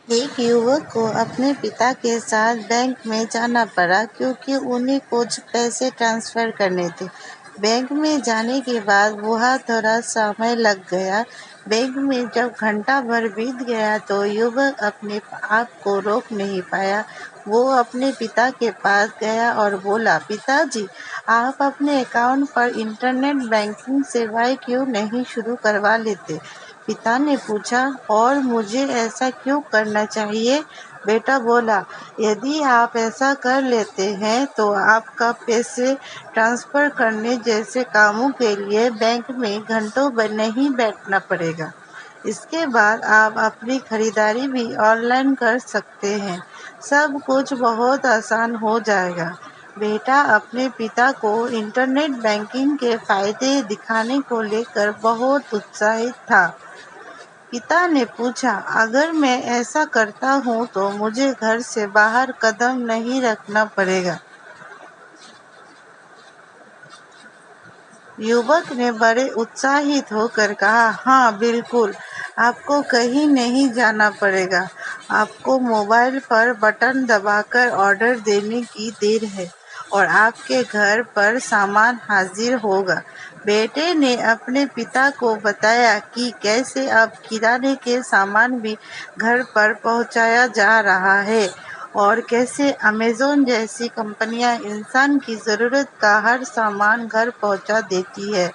एक युवक को अपने पिता के साथ बैंक में जाना पड़ा क्योंकि उन्हें कुछ पैसे ट्रांसफर करने थे। बैंक में जाने के बाद वहाँ थोड़ा समय लग गया। बैंक में जब घंटा भर बीत गया तो युवक अपने आप को रोक नहीं पाया। वो अपने पिता के पास गया और बोला, पिताजी, आप अपने अकाउंट पर इंटरनेट बैंकिंग सेवाएं क्यों नहीं शुरू करवा लेते? पिता ने पूछा, और मुझे ऐसा क्यों करना चाहिए? बेटा बोला, यदि आप ऐसा कर लेते हैं तो आपका पैसे ट्रांसफर करने जैसे कामों के लिए बैंक में घंटों नहीं बैठना पड़ेगा। इसके बाद आप अपनी खरीदारी भी ऑनलाइन कर सकते हैं। सब कुछ बहुत आसान हो जाएगा। बेटा अपने पिता को इंटरनेट बैंकिंग के फायदे दिखाने को लेकर बहुत उत्साहित था। पिता ने पूछा, अगर मैं ऐसा करता हूँ तो मुझे घर से बाहर कदम नहीं रखना पड़ेगा? युवक ने बड़े उत्साहित होकर कहा, हाँ बिल्कुल, आपको कहीं नहीं जाना पड़ेगा। आपको मोबाइल पर बटन दबाकर ऑर्डर देने की देर है और आपके घर पर सामान हाजिर होगा। बेटे ने अपने पिता को बताया कि कैसे अब किराने के सामान भी घर पर पहुंचाया जा रहा है और कैसे अमेज़न जैसी कंपनियां इंसान की ज़रूरत का हर सामान घर पहुंचा देती है।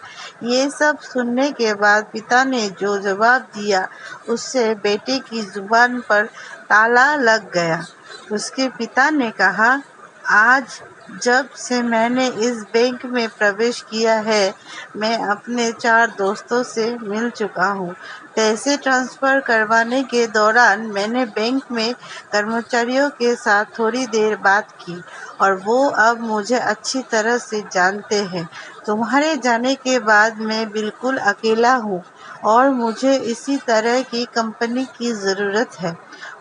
ये सब सुनने के बाद पिता ने जो जवाब दिया उससे बेटे की जुबान पर ताला लग गया। उसके पिता ने कहा, आज जब से मैंने इस बैंक में प्रवेश किया है, मैं अपने 4 दोस्तों से मिल चुका हूँ। पैसे ट्रांसफर करवाने के दौरान मैंने बैंक में कर्मचारियों के साथ थोड़ी देर बात की और वो अब मुझे अच्छी तरह से जानते हैं। तुम्हारे जाने के बाद मैं बिल्कुल अकेला हूँ और मुझे इसी तरह की कंपनी की ज़रूरत है।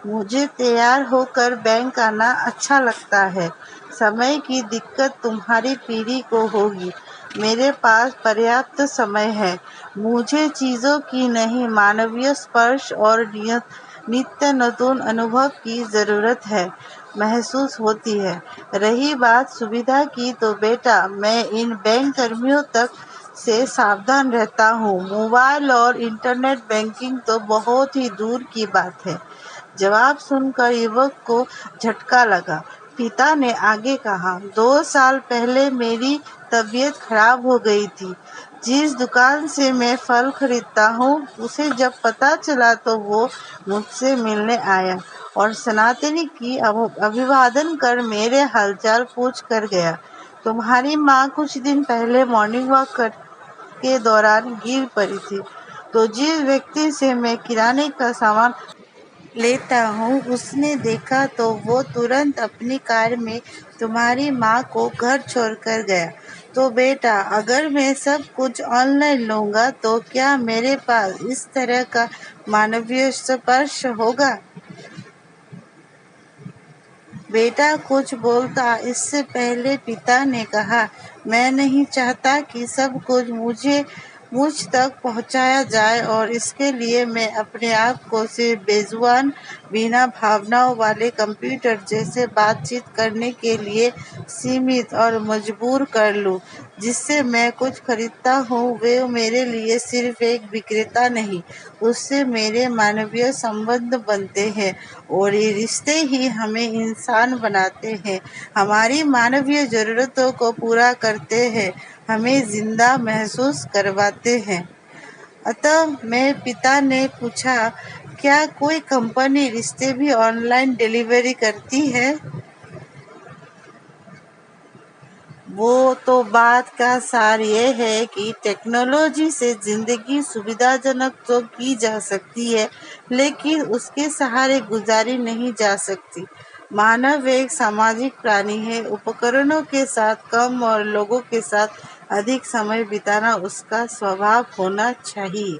मुझे तैयार होकर बैंक आना अच्छा लगता है। समय की दिक्कत तुम्हारी पीढ़ी को होगी। मेरे पास पर्याप्त समय है। मुझे चीज़ों की नहीं, मानवीय स्पर्श और नित्य नतून अनुभव की ज़रूरत है महसूस होती है। रही बात सुविधा की तो बेटा, मैं इन बैंक कर्मियों तक से सावधान रहता हूँ। मोबाइल और इंटरनेट बैंकिंग तो बहुत ही दूर की बात है। जवाब सुनकर युवक को झटका लगा। पिता ने आगे कहा, 2 साल पहले मेरी तबीयत खराब हो गई थी। जिस दुकान से मैं फल खरीदता हूँ, उसे जब पता चला तो वो मुझसे मिलने आया और सनातनी की अभिवादन कर मेरे हालचाल पूछ कर गया। तुम्हारी माँ कुछ दिन पहले मॉर्निंग वॉक के दौरान गिर पड़ी थी, तो जिस व्यक्ति से मैं किराने का सामान लेता हूँ उसने देखा तो वो तुरंत अपनी कार में तुम्हारी माँ को घर छोड़कर गया। तो बेटा, अगर मैं सब कुछ ऑनलाइन लूँगा तो क्या मेरे पास इस तरह का मानवीय स्पर्श होगा? बेटा कुछ बोलता इससे पहले पिता ने कहा, मैं नहीं चाहता कि सब कुछ मुझ तक पहुंचाया जाए और इसके लिए मैं अपने आप को सिर्फ बेजुबान, बिना भावनाओं वाले कंप्यूटर जैसे बातचीत करने के लिए सीमित और मजबूर कर लूं। जिससे मैं कुछ खरीदता हूँ वे मेरे लिए सिर्फ एक विक्रेता नहीं, उससे मेरे मानवीय संबंध बनते हैं और ये रिश्ते ही हमें इंसान बनाते हैं, हमारी मानवीय ज़रूरतों को पूरा करते हैं, हमें जिंदा महसूस करवाते हैं। अतः मैं पिता ने पूछा, क्या कोई कंपनी रिश्ते भी ऑनलाइन डिलीवरी करती है? वो तो बात का सार ये है कि टेक्नोलॉजी से ज़िंदगी सुविधाजनक तो की जा सकती है, लेकिन उसके सहारे गुजारी नहीं जा सकती। मानव एक सामाजिक प्राणी है। उपकरणों के साथ कम और लोगों के साथ अधिक समय बिताना उसका स्वभाव होना चाहिए।